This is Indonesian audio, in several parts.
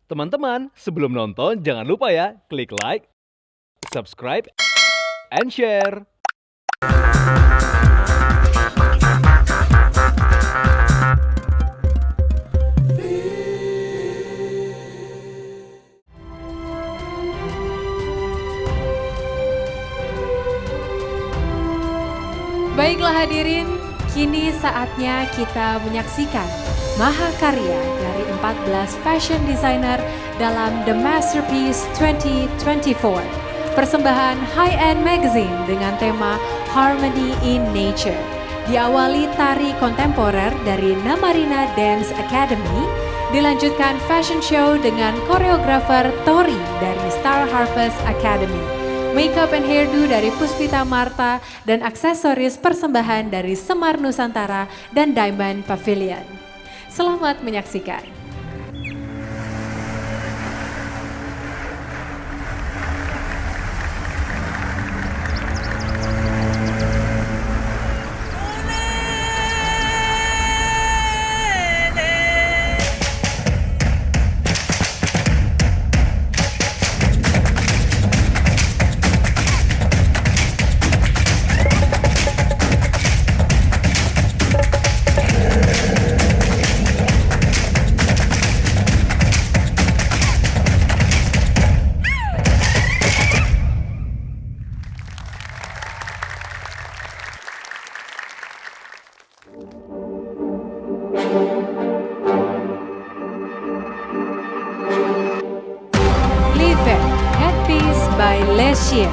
Teman-teman, sebelum nonton jangan lupa ya, klik like, subscribe, and share. Baiklah hadirin, kini saatnya kita menyaksikan mahakarya dari 14 fashion designer dalam The Masterpiece 2024. Persembahan high-end magazine dengan tema Harmony in Nature. Diawali tari kontemporer dari Namarina Dance Academy, dilanjutkan fashion show dengan koreografer Tori dari Star Harvest Academy. Makeup and hairdo dari Puspita Marta dan aksesoris persembahan dari Semar Nusantara dan Diamond Pavilion. Selamat menyaksikan. Live Headpiece by Lesia.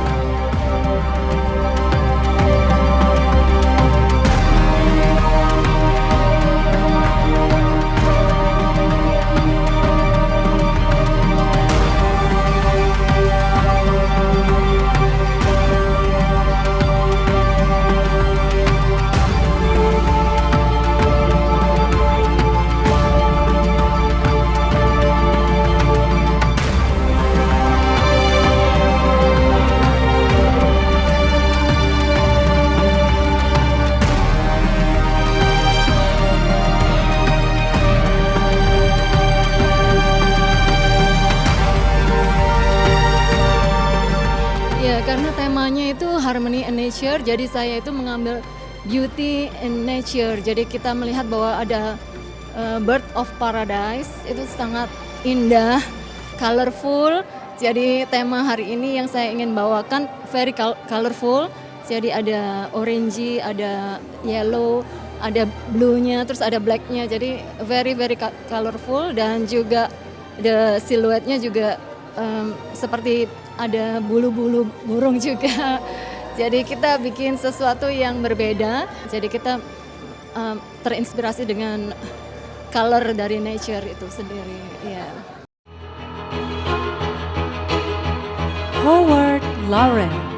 Ya, karena temanya itu Harmony in Nature, jadi saya itu mengambil beauty in nature. Jadi kita melihat bahwa ada bird of paradise, itu sangat indah, colorful. Jadi tema hari ini yang saya ingin bawakan very colorful. Jadi ada orangey, ada yellow, ada blue-nya, terus ada black-nya. Jadi very colorful, dan juga the siluetnya juga seperti ada bulu-bulu burung juga. Jadi kita bikin sesuatu yang berbeda. Jadi kita terinspirasi dengan color dari nature itu sendiri. Ya. Howard Lauren.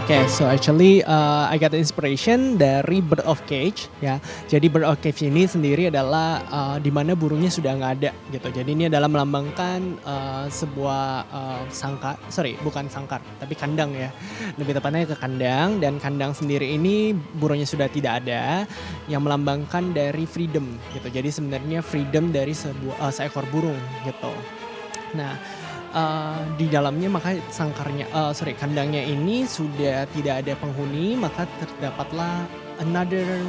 Okay, so actually I got the inspiration dari Bird of Cage ya. Jadi Bird of Cage ini sendiri adalah di mana burungnya sudah nggak ada gitu. Jadi ini adalah melambangkan sebuah bukan sangkar, tapi kandang ya. Lebih tepatnya ke kandang, dan kandang sendiri ini burungnya sudah tidak ada, yang melambangkan dari freedom gitu. Jadi sebenarnya freedom dari seekor burung gitu. Nah, di dalamnya maka kandangnya ini sudah tidak ada penghuni, maka terdapatlah another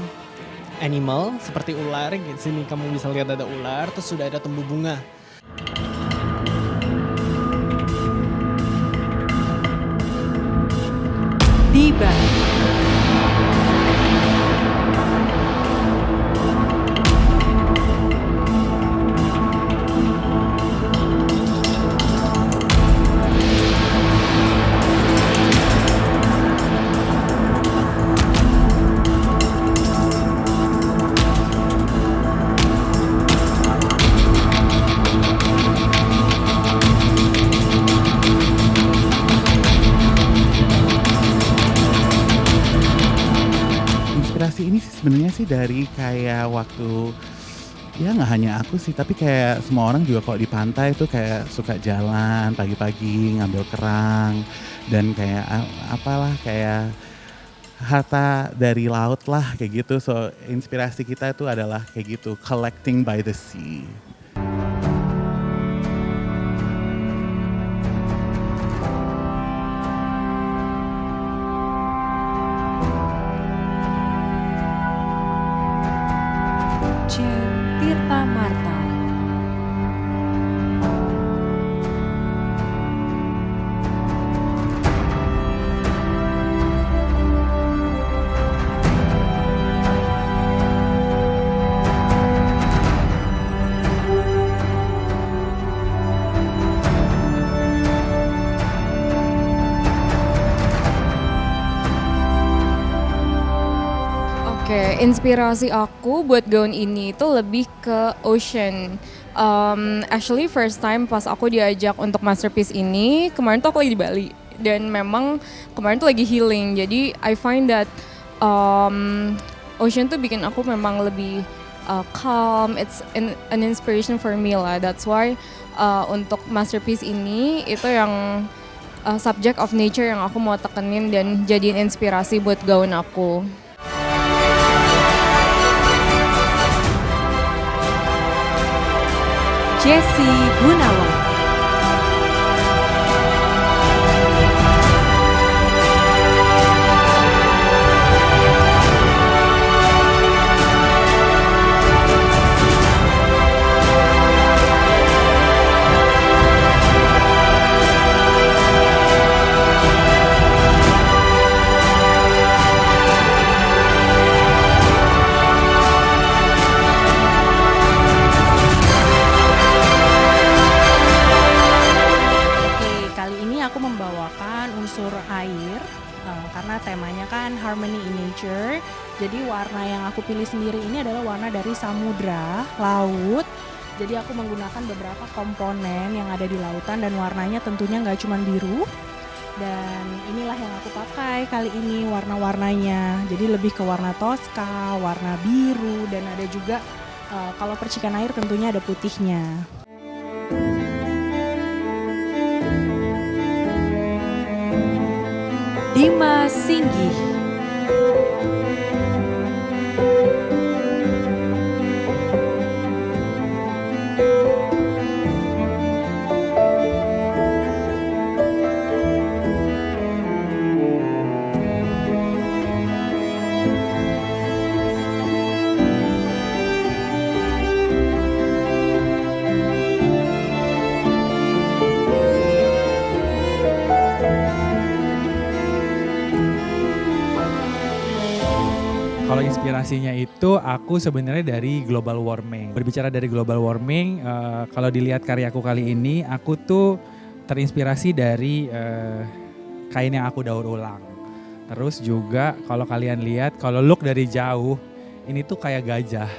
animal seperti ular. Di sini kamu bisa lihat ada ular, terus sudah ada tumbuh bunga. Diba. inspirasi ini sebenarnya sih dari kayak waktu, ya nggak hanya aku sih, tapi kayak semua orang juga kalau di pantai tuh kayak suka jalan pagi-pagi ngambil kerang dan kayak apalah kayak harta dari laut lah kayak gitu. So inspirasi kita itu adalah kayak gitu, collecting by the sea. Jen Tirta Marta. Oke, inspirasi aku buat gaun ini itu lebih ke ocean. Actually first time pas aku diajak untuk masterpiece ini, kemarin tuh aku lagi di Bali. Dan memang kemarin tuh lagi healing, jadi I find that ocean tuh bikin aku memang lebih calm, it's an inspiration for me lah. That's why untuk masterpiece ini itu yang subject of nature yang aku mau tekenin dan jadiin inspirasi buat gaun aku. Jessie Gunawan. unsur air karena temanya kan harmony in nature. Jadi warna yang aku pilih sendiri ini adalah warna dari samudra, laut. Jadi aku menggunakan beberapa komponen yang ada di lautan dan warnanya tentunya nggak cuma biru. Dan inilah yang aku pakai kali ini warna-warnanya. Jadi lebih ke warna toska, warna biru, dan ada juga kalau percikan air tentunya ada putihnya. Dimas Singgih. Kalau inspirasinya itu aku sebenarnya dari global warming. Berbicara dari global warming, kalau dilihat karyaku kali ini, aku tuh terinspirasi dari kain yang aku daur ulang. Terus juga kalau kalian lihat, kalau look dari jauh, ini tuh kayak gajah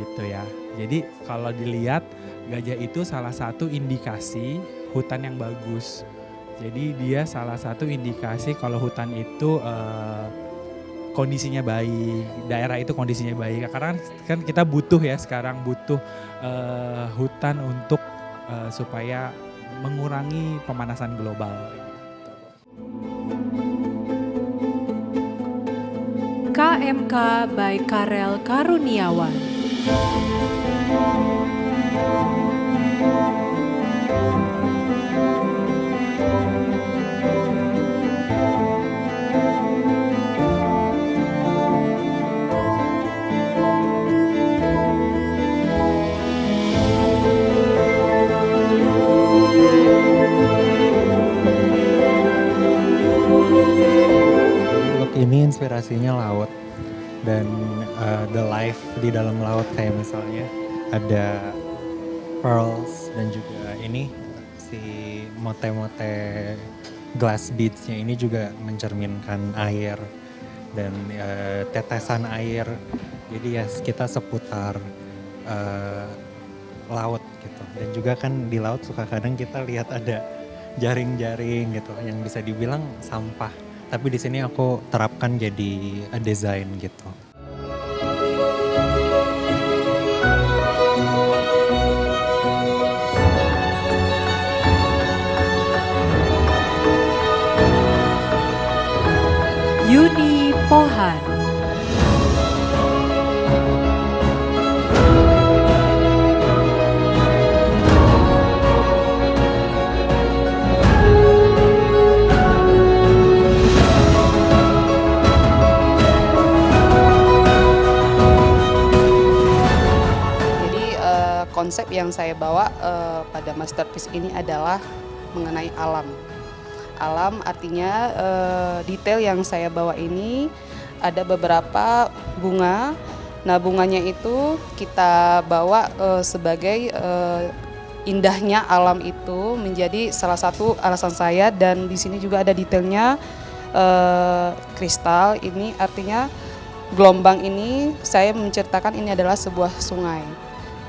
gitu ya. Jadi kalau dilihat, gajah itu salah satu indikasi hutan yang bagus. Jadi dia salah satu indikasi kalau hutan itu kondisinya baik, daerah itu kondisinya baik. Karena kan kita butuh ya sekarang butuh hutan untuk supaya mengurangi pemanasan global. KMK by Karel Karuniawan. Look ini inspirasinya laut dan the life di dalam laut, kayak misalnya ada pearls dan juga ini si mote-mote glass beads-nya ini juga mencerminkan air dan tetesan air. Jadi ya kita seputar laut gitu. Dan juga kan di laut suka kadang kita lihat ada jaring-jaring gitu yang bisa dibilang sampah. tapi di sini aku terapkan jadi desain gitu. Yuni Pohan. Konsep yang saya bawa pada masterpiece ini adalah mengenai alam. Alam artinya detail yang saya bawa ini ada beberapa bunga. Nah, bunganya itu kita bawa sebagai indahnya alam itu menjadi salah satu alasan saya, dan di sini juga ada detailnya kristal. Ini artinya gelombang ini saya menceritakan ini adalah sebuah sungai.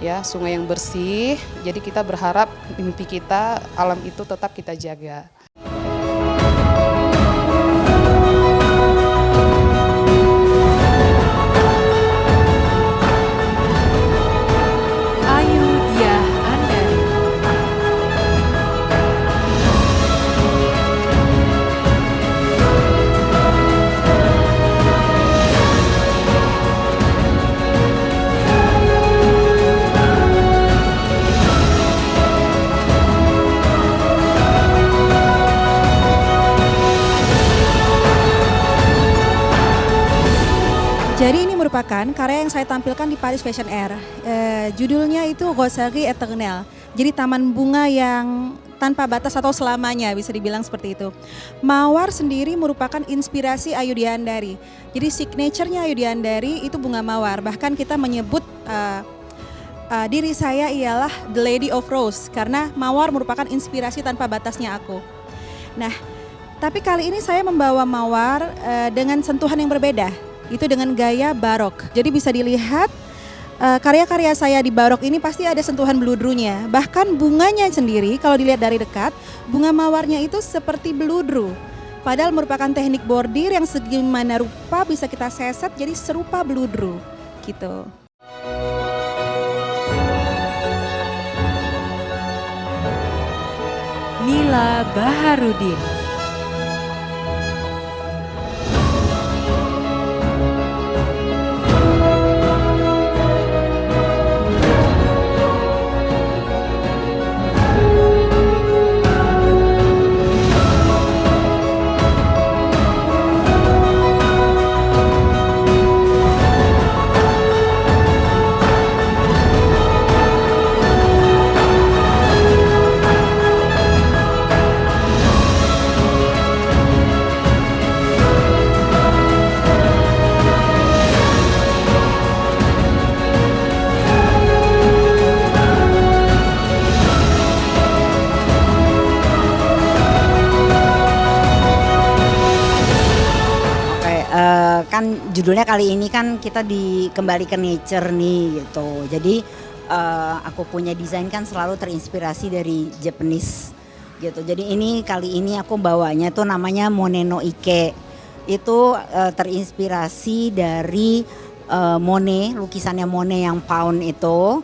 Ya, sungai yang bersih. Jadi kita berharap mimpi kita, alam itu tetap kita jaga. Ayu Diah Andari. Jadi ini merupakan karya yang saya tampilkan di Paris Fashion Air. Judulnya itu Rosary Eternelle. Jadi taman bunga yang tanpa batas atau selamanya, bisa dibilang seperti itu. Mawar sendiri merupakan inspirasi Ayu Diandari. Jadi signature-nya Ayu Diandari itu bunga mawar. Bahkan kita menyebut diri saya ialah The Lady of Rose karena mawar merupakan inspirasi tanpa batasnya aku. Nah, tapi kali ini saya membawa mawar dengan sentuhan yang berbeda. Itu dengan gaya barok. Jadi bisa dilihat karya-karya saya di barok ini pasti ada sentuhan bludrunya. Bahkan bunganya sendiri kalau dilihat dari dekat, bunga mawarnya itu seperti bludru. Padahal merupakan teknik bordir yang segimana rupa bisa kita seset jadi serupa bludru gitu. Nila Baharudin. Kan judulnya kali ini kan kita kembali ke nature nih gitu. Jadi aku punya desain kan selalu terinspirasi dari Japanese gitu. Jadi kali ini aku bawanya tuh namanya Monet no Ike. Itu terinspirasi dari Monet, lukisannya Monet yang Pound itu.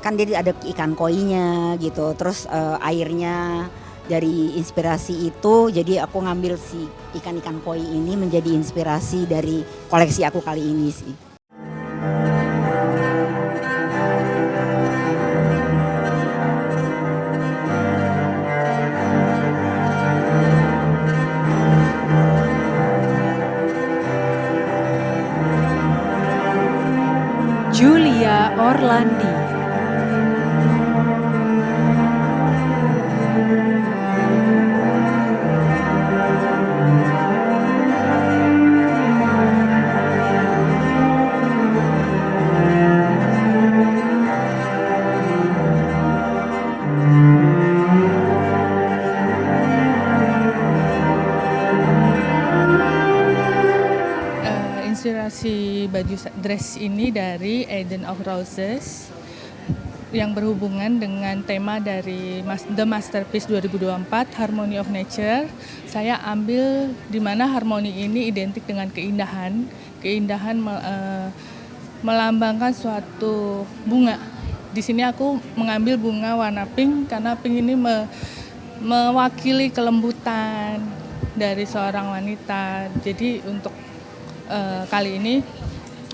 Kan jadi ada ikan koinya gitu. Terus airnya dari inspirasi itu, jadi aku ngambil si ikan-ikan koi ini menjadi inspirasi dari koleksi aku kali ini sih. Julia Orlandi. Inspirasi baju dress ini dari Eden of Roses. yang berhubungan dengan tema dari The Masterpiece 2024 Harmony of Nature. Saya ambil di mana harmoni ini identik dengan keindahan. Keindahan melambangkan suatu bunga. Di sini aku mengambil bunga warna pink karena pink ini mewakili kelembutan dari seorang wanita. Jadi untuk kali ini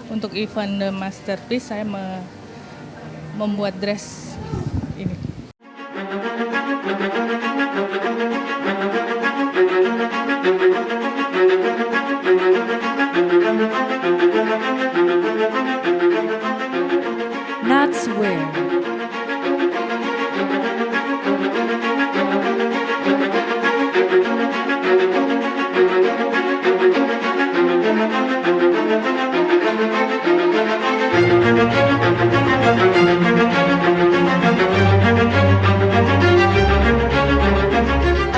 untuk event The Masterpiece saya membuat dress ini. Nuts Wear.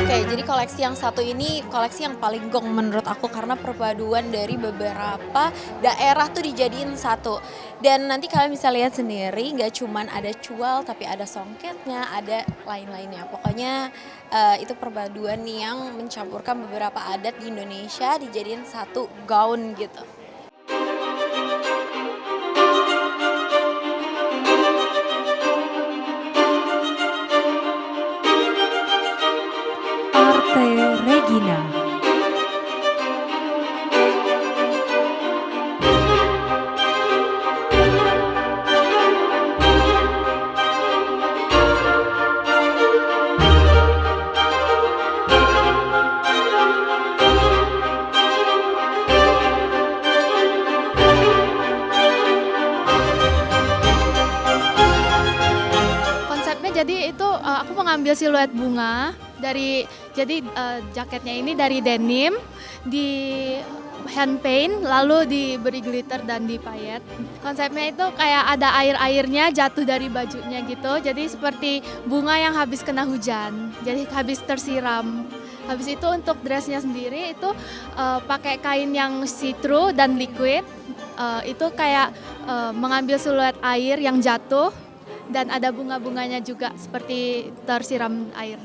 Oke, jadi koleksi yang satu ini koleksi yang paling gong menurut aku karena perpaduan dari beberapa daerah tuh dijadiin satu. Dan nanti kalian bisa lihat sendiri, nggak cuman ada cual tapi ada songketnya, ada lain-lainnya. Pokoknya itu perpaduan yang mencampurkan beberapa adat di Indonesia dijadiin satu gaun gitu. Arte Regina. Konsepnya jadi itu aku mengambil siluet bunga dari jaketnya ini dari denim di hand paint lalu diberi glitter dan dipayet. Konsepnya itu kayak ada air-airnya jatuh dari bajunya gitu. Jadi seperti bunga yang habis kena hujan. Jadi habis tersiram. Habis itu untuk dressnya sendiri itu pakai kain yang see-through dan liquid. Itu kayak mengambil siluet air yang jatuh dan ada bunga-bunganya juga seperti tersiram air.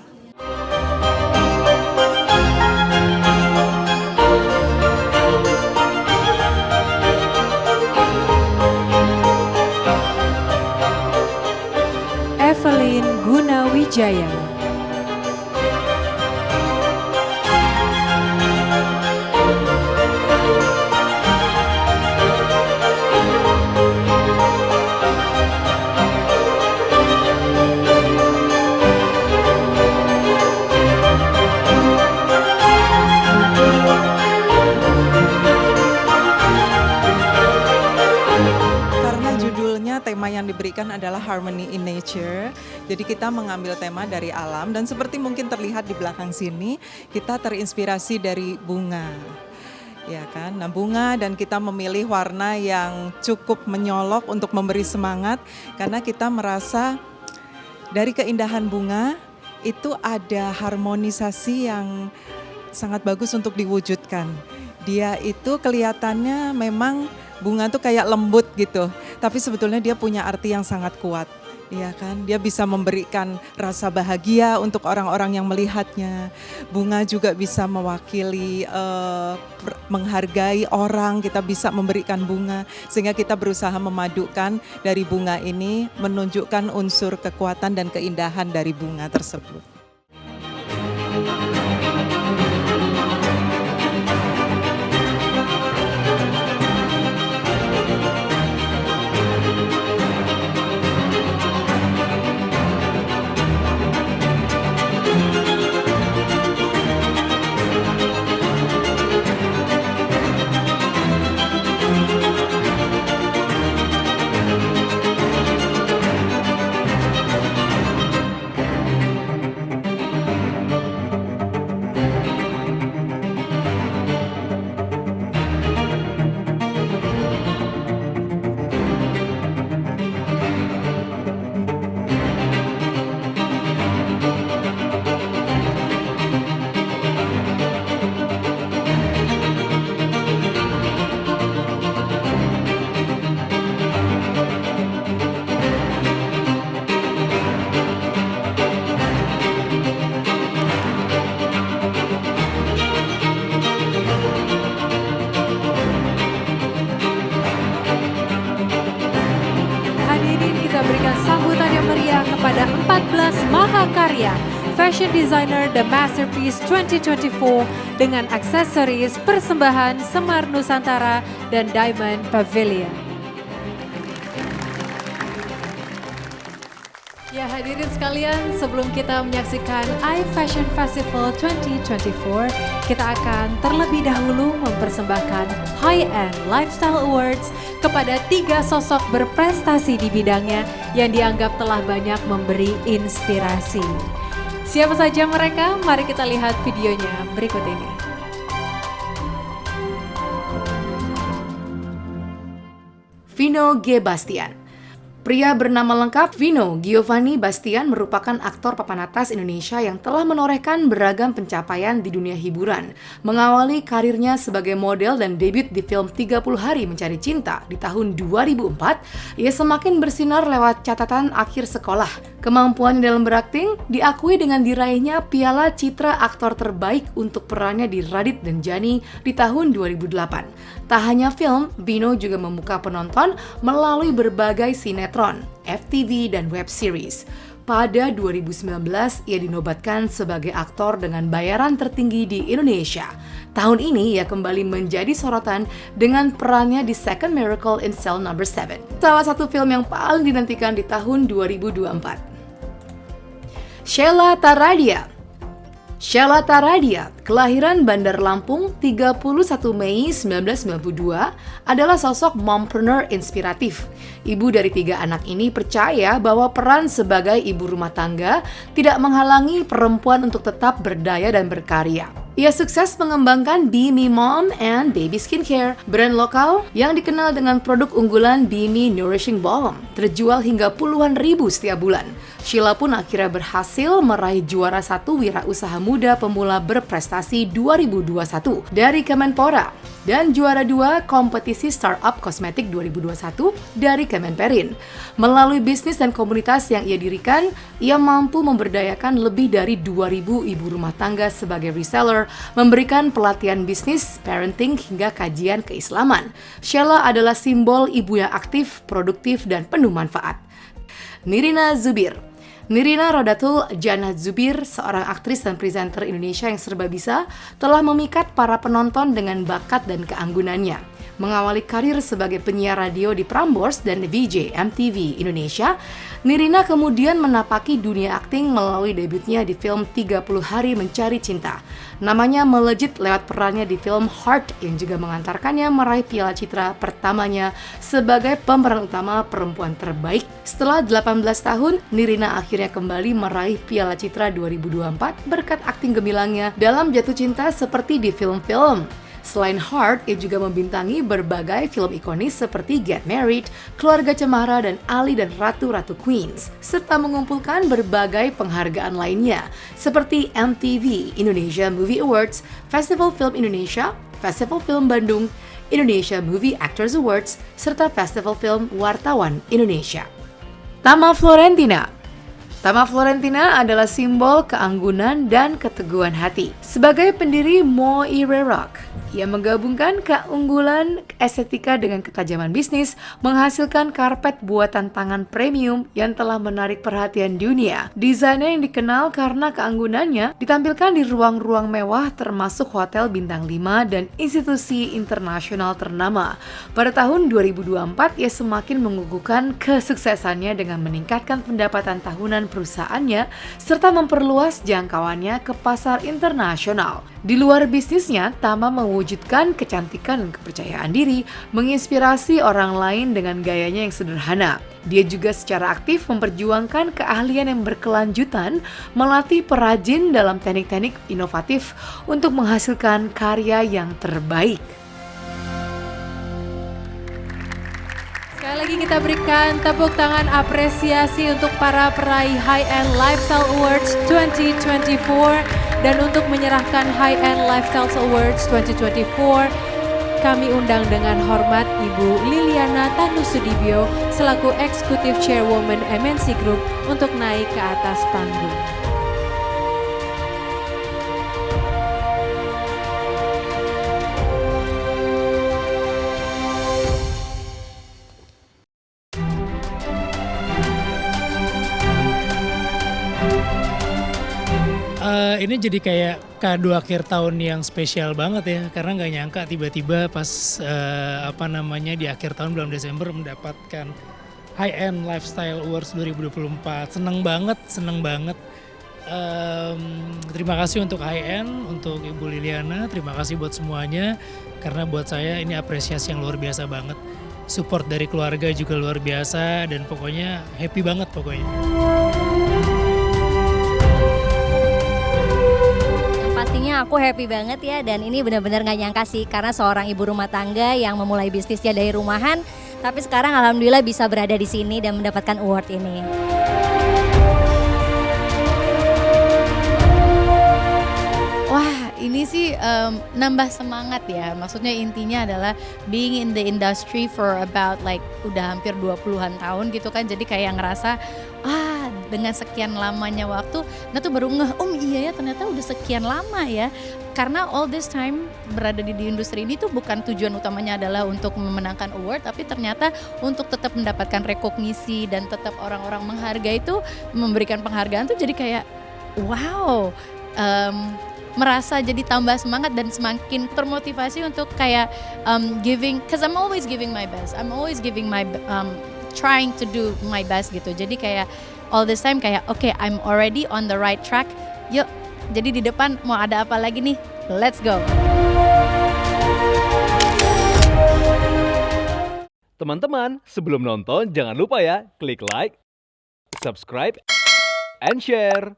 Evelyn Gunawijaya. Tema yang diberikan adalah Harmony in Nature. Jadi kita mengambil tema dari alam dan seperti mungkin terlihat di belakang sini, kita terinspirasi dari bunga. Ya kan? Nah, bunga dan kita memilih warna yang cukup menyolok untuk memberi semangat karena kita merasa dari keindahan bunga itu ada harmonisasi yang sangat bagus untuk diwujudkan. Dia itu kelihatannya memang bunga tuh kayak lembut gitu, tapi sebetulnya dia punya arti yang sangat kuat, ya kan? Dia bisa memberikan rasa bahagia untuk orang-orang yang melihatnya. Bunga juga bisa mewakili menghargai orang, kita bisa memberikan bunga, sehingga kita berusaha memadukan dari bunga ini, menunjukkan unsur kekuatan dan keindahan dari bunga tersebut. Fashion Designer The Masterpiece 2024 dengan aksesoris persembahan Semar Nusantara dan Diamond Pavilion. Ya hadirin sekalian, sebelum kita menyaksikan iFashion Festival 2024, kita akan terlebih dahulu mempersembahkan High End Lifestyle Awards kepada 3 sosok berprestasi di bidangnya yang dianggap telah banyak memberi inspirasi. Siapa saja mereka? Mari kita lihat videonya berikut ini. Vino G. Bastian. Pria bernama lengkap Vino Giovanni Bastian merupakan aktor papan atas Indonesia yang telah menorehkan beragam pencapaian di dunia hiburan. Mengawali karirnya sebagai model dan debut di film 30 Hari Mencari Cinta di tahun 2004, ia semakin bersinar lewat catatan akhir sekolah. Kemampuannya dalam berakting diakui dengan diraihnya Piala Citra Aktor Terbaik untuk perannya di Radit dan Jani di tahun 2008. Tak hanya film, Vino juga membuka penonton melalui berbagai sinetron, FTV, dan web series. Pada 2019, ia dinobatkan sebagai aktor dengan bayaran tertinggi di Indonesia. Tahun ini, ia kembali menjadi sorotan dengan perannya di Second Miracle in Cell No. 7, salah satu film yang paling dinantikan di tahun 2024. Sheila Taradia. Sheila Taradia, kelahiran Bandar Lampung 31 Mei 1992, adalah sosok mompreneur inspiratif. Ibu dari 3 anak ini percaya bahwa peran sebagai ibu rumah tangga tidak menghalangi perempuan untuk tetap berdaya dan berkarya. Ia sukses mengembangkan Be Me Mom and Baby Skincare, brand lokal yang dikenal dengan produk unggulan Be Me Nourishing Balm, terjual hingga puluhan ribu setiap bulan. Sheila pun akhirnya berhasil meraih juara 1 Wirausaha Muda Pemula Berprestasi 2021 dari Kemenpora dan juara 2 Kompetisi Startup Kosmetik 2021 dari Kemenperin. Melalui bisnis dan komunitas yang ia dirikan, ia mampu memberdayakan lebih dari 2.000 ibu rumah tangga sebagai reseller, memberikan pelatihan bisnis, parenting, hingga kajian keislaman. Sheila adalah simbol ibu yang aktif, produktif, dan penuh manfaat. Nirina Zubir. Nirina Rodatul Jannah Zubir, seorang aktris dan presenter Indonesia yang serba bisa, telah memikat para penonton dengan bakat dan keanggunannya. Mengawali karir sebagai penyiar radio di Prambors dan VJ MTV Indonesia, Nirina kemudian menapaki dunia akting melalui debutnya di film 30 Hari Mencari Cinta. Namanya melejit lewat perannya di film Heart yang juga mengantarkannya meraih Piala Citra pertamanya sebagai pemeran utama perempuan terbaik. Setelah 18 tahun, Nirina akhirnya kembali meraih Piala Citra 2024 berkat akting gemilangnya dalam jatuh cinta seperti di film-film. Selain Heart, ia juga membintangi berbagai film ikonis seperti Get Married, Keluarga Cemara, dan Ali dan Ratu-Ratu Queens, serta mengumpulkan berbagai penghargaan lainnya seperti MTV Indonesia Movie Awards, Festival Film Indonesia, Festival Film Bandung, Indonesia Movie Actors Awards, serta Festival Film Wartawan Indonesia. Tama Florentina. Tama Florentina adalah simbol keanggunan dan keteguhan hati. Sebagai pendiri Moire Rock, ia menggabungkan keunggulan estetika dengan ketajaman bisnis, menghasilkan karpet buatan tangan premium yang telah menarik perhatian dunia. Desainnya yang dikenal karena keanggunannya ditampilkan di ruang-ruang mewah termasuk hotel bintang 5 dan institusi internasional ternama. Pada tahun 2024, ia semakin mengukuhkan kesuksesannya dengan meningkatkan pendapatan tahunan perusahaannya serta memperluas jangkauannya ke pasar internasional. Di luar bisnisnya, Tama mewujudkan kecantikan dan kepercayaan diri, menginspirasi orang lain dengan gayanya yang sederhana. Dia juga secara aktif memperjuangkan keahlian yang berkelanjutan, melatih perajin dalam teknik-teknik inovatif untuk menghasilkan karya yang terbaik. Sekali lagi kita berikan tepuk tangan apresiasi untuk para peraih High End Lifestyle Awards 2024. Dan untuk menyerahkan High End Lifestyle Awards 2024, kami undang dengan hormat Ibu Liliana Tanusudibyo selaku Executive Chairwoman MNC Group untuk naik ke atas panggung. ini jadi kayak kado akhir tahun yang spesial banget ya, karena nggak nyangka tiba-tiba pas di akhir tahun bulan Desember mendapatkan High End Lifestyle Awards 2024. Seneng banget. Terima kasih untuk High End, untuk Ibu Liliana, terima kasih buat semuanya, karena buat saya ini apresiasi yang luar biasa banget. Support dari keluarga juga luar biasa, dan pokoknya happy banget pokoknya. Pastinya aku happy banget ya, dan ini benar-benar gak nyangka sih, karena seorang ibu rumah tangga yang memulai bisnisnya dari rumahan, tapi sekarang alhamdulillah bisa berada di sini dan mendapatkan award ini. Wah, ini sih nambah semangat ya. Maksudnya intinya adalah being in the industry for about like udah hampir 20-an tahun gitu kan. Jadi kayak ngerasa dengan sekian lamanya waktu, nah tuh baru ngeh, iya ya ternyata udah sekian lama ya. Karena all this time berada di industri ini tuh bukan tujuan utamanya adalah untuk memenangkan award, tapi ternyata untuk tetap mendapatkan rekognisi dan tetap orang-orang menghargai itu, memberikan penghargaan tuh jadi kayak wow. Merasa jadi tambah semangat dan semakin termotivasi untuk kayak giving, cause I'm always giving my best, I'm always giving my trying to do my best gitu. Jadi kayak all this time kayak okay, I'm already on the right track. Yuk, jadi di depan mau ada apa lagi nih? Let's go. Teman-teman, sebelum nonton jangan lupa ya klik like, subscribe, and share.